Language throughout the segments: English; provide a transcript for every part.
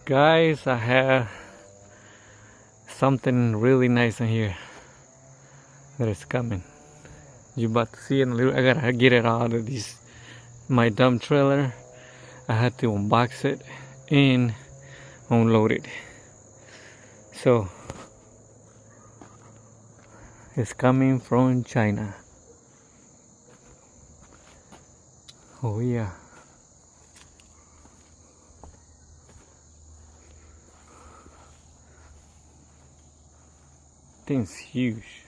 Guys, I have something really nice in here that is coming. You about to see it in a little. I gotta get it out of my dump trailer. I had to unbox it and unload it. So it's coming from China. Oh yeah. Thing's huge.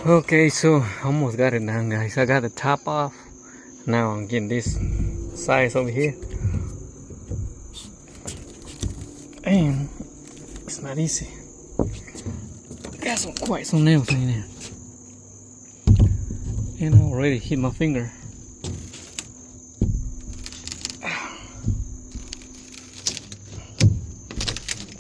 Okay, so almost got it done, guys. I got the top off. Now I'm getting this size over here. And it's not easy. Got quite some nails in there. And I already hit my finger.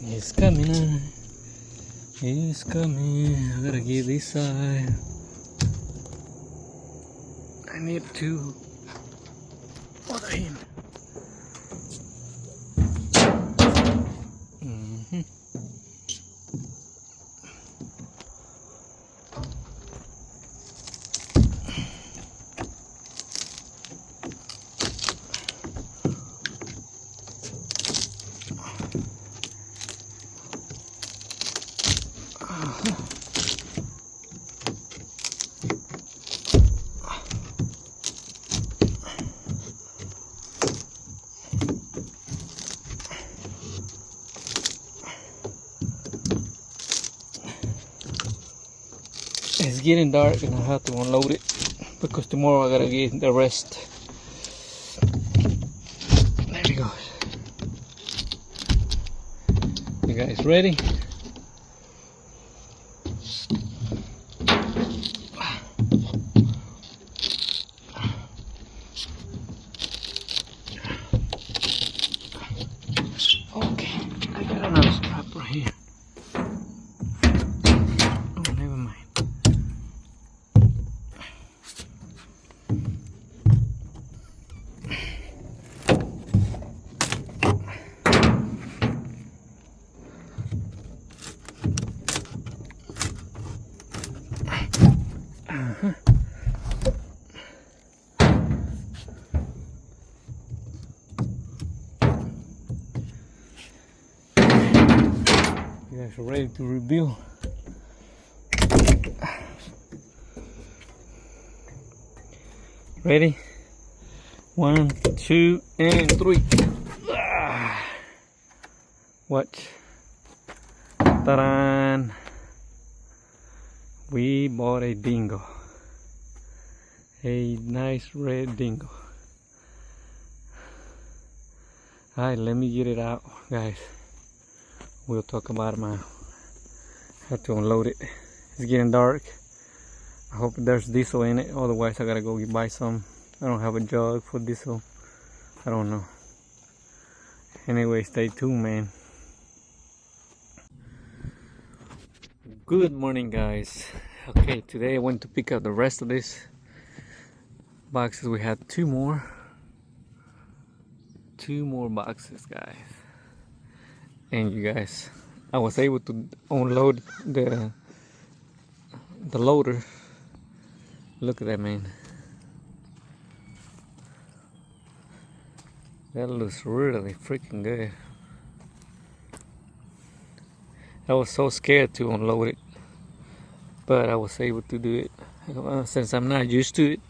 It's coming on. It's coming. I gotta get this side. I need to other hand. It's getting dark and I have to unload it because tomorrow I gotta get the rest. There we go. You guys ready? Okay, I got another strap right here. Oh, never mind. You guys are ready to rebuild. Ready? 1, 2, and 3. Watch. Ta-da! We bought a dingo. A nice red dingo. Alright, let me get it out, guys. We'll talk about it now. Have to unload it. It's getting dark. I hope there's diesel in it, otherwise I gotta go buy some. I don't have a jug for diesel. I don't know. Anyway, stay tuned, man. Good morning, guys. Okay, today I went to pick up the rest of these boxes. We had two more boxes, guys. And you guys, I was able to unload the loader. Look at that, man. That looks really freaking good. I was so scared to unload it, but I was able to do it. Since I'm not used to it,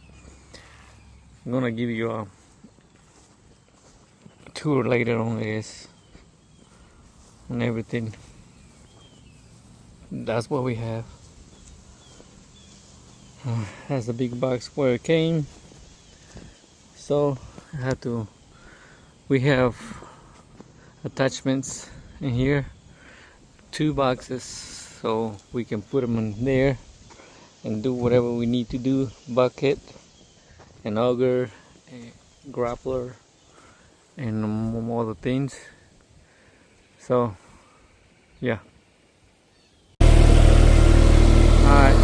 I'm gonna give you a tour later on, I guess, and everything. That's what we have. That's the big box where it came. So I had to. We have attachments in here, 2 boxes, so we can put them in there and do whatever we need to do. Bucket, an auger, a grappler, and more other things. So yeah. Alright,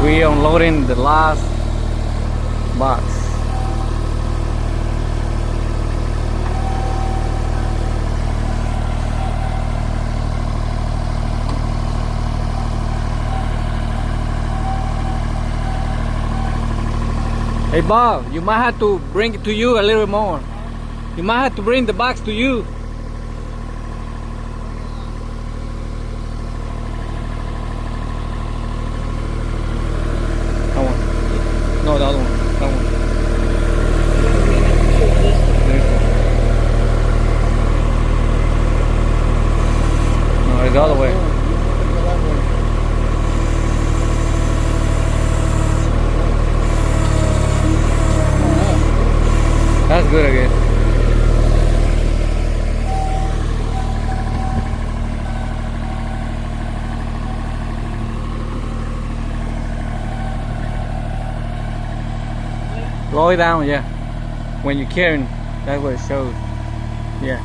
we unloading the last box. Hey Bob, you might have to bring it to you a little more. You might have to bring the box to you. That one. No, the other one. That one. No, it's the other way. That's good, I guess. Slow it down, yeah. When you're carrying, that's what it shows. Yeah.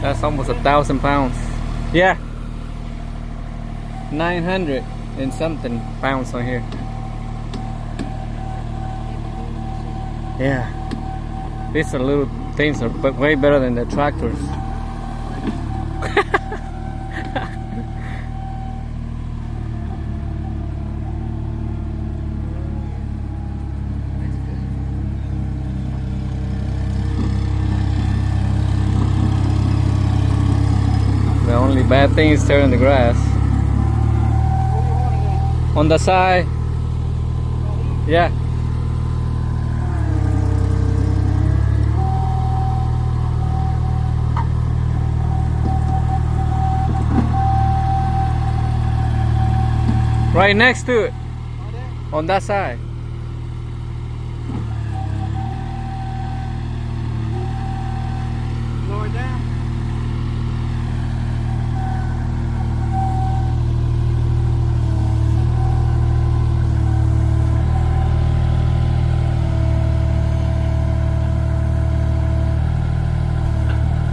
That's almost 1,000 pounds. Yeah. 900 and something pounds on here. Yeah. These are little things are way better than the tractors. The only bad thing is tearing the grass. On the side. Yeah. Right next to it. On that side. Lower down.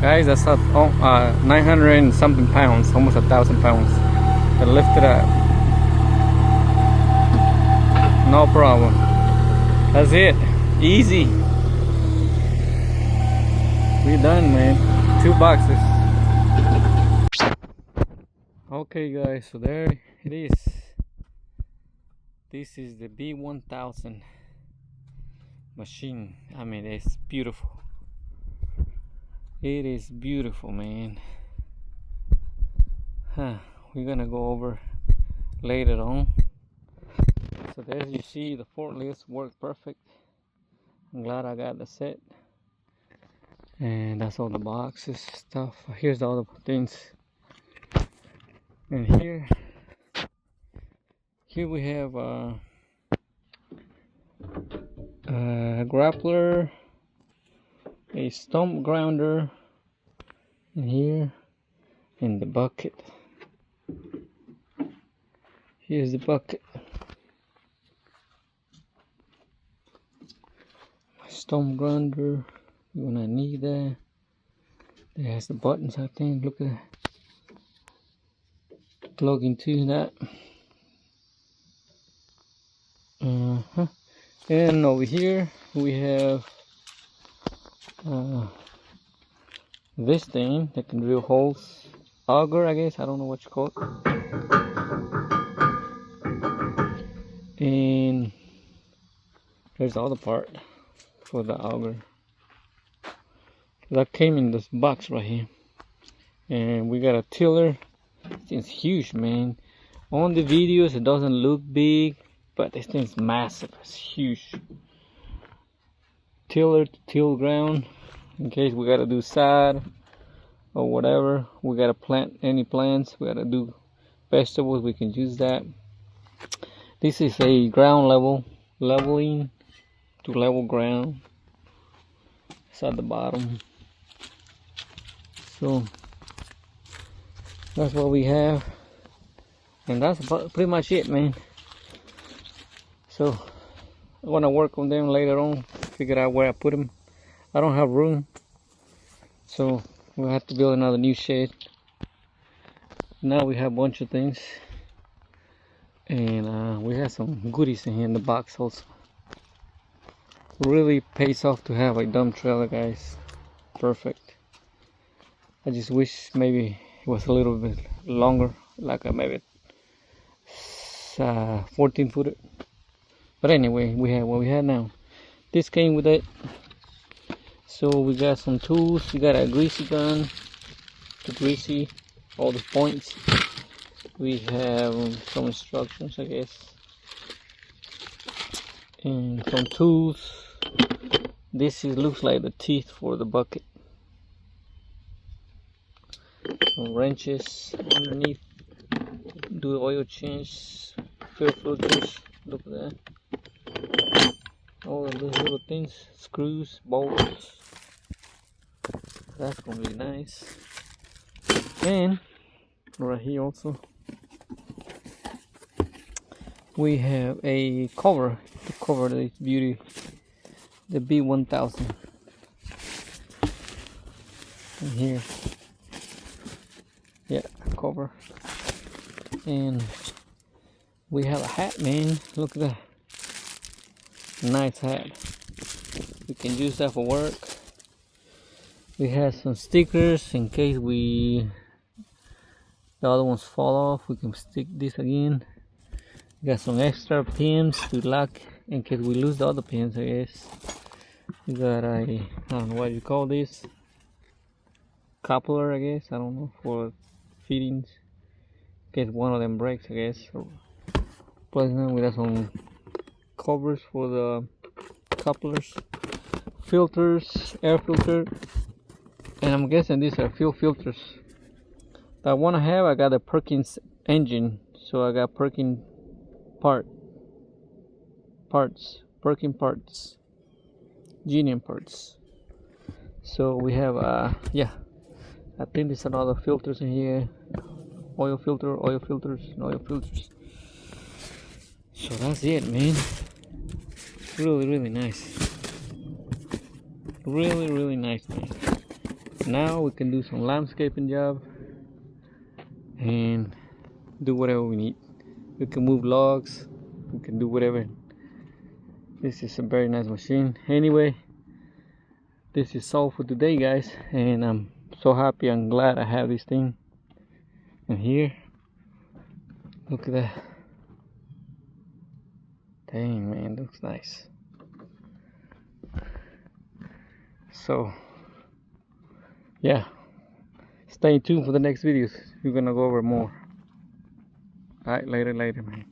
Guys, that's up 900 and something pounds, almost 1,000 pounds. To lift it up. No problem. That's it. Easy. We done, man. 2 boxes. Okay, guys, so there it is. This is the V1000 machine. I mean, it's beautiful. It is beautiful, man. We're gonna go over later on. So there you see the forklifts work perfect. I'm glad I got the set. And that's all the boxes stuff. Here's all the things. And here we have a grappler, a stump grounder, and here in the bucket. Here's the bucket. Stump grounder, you're gonna need that. There's the buttons, I think. Look at that. Plug into that. And over here we have this thing that can drill holes. Auger, I guess. I don't know what you call it. And there's the other part for the auger. That came in this box right here. And we got a tiller. This thing's huge, man. On the videos it doesn't look big, but this thing's massive. It's huge. Tiller to till ground in case we gotta do side or whatever. We gotta plant any plants, we gotta do vegetables, we can use that. This is a ground leveling to level ground. It's at the bottom. So that's what we have, and that's pretty much it, man. So I'm gonna work on them later on, figure out where I put them. I don't have room, so we'll have to build another new shed. Now we have a bunch of things, and we have some goodies in here in the box also. Really pays off to have a dump trailer, guys. Perfect. I just wish maybe it was a little bit longer, like maybe It's 14 footer. But anyway, we have what we have now. This came with it. So we got some tools. We got a greasy gun to greasy all the points. We have some instructions, I guess, and some tools. This looks like the teeth for the bucket. Some wrenches underneath. Do oil change, fuel filters. Look at that. All of those little things, screws, bolts. That's gonna be nice. And right here also we have a cover to cover this beauty, the V1000. And here, yeah, cover. And we have a hat, man. Look at that. Nice hat. We can use that for work. We have some stickers in case the other ones fall off. We can stick this again. We got some extra pins to lock in case we lose the other pins, I guess. We got a, I don't know what you call this, coupler, I guess. I don't know, for fittings. In case one of them breaks, I guess. Plus, we got some covers for the couplers, filters, air filter, and I'm guessing these are fuel filters. The one I have, I got a Perkins engine, so I got Perkins parts, Genium parts. So we have yeah, I think there's another filters in here, oil filters, and oil filters. So that's it, man. Really nice. Really nice, man. Now we can do some landscaping job and do whatever we need. We can move logs, we can do whatever. This is a very nice machine. Anyway, this is all for today, guys, and I'm so happy and glad I have this thing. And here, look at that. Dang, man, looks nice. So yeah, stay tuned for the next videos. We're gonna go over more. Alright, later, man.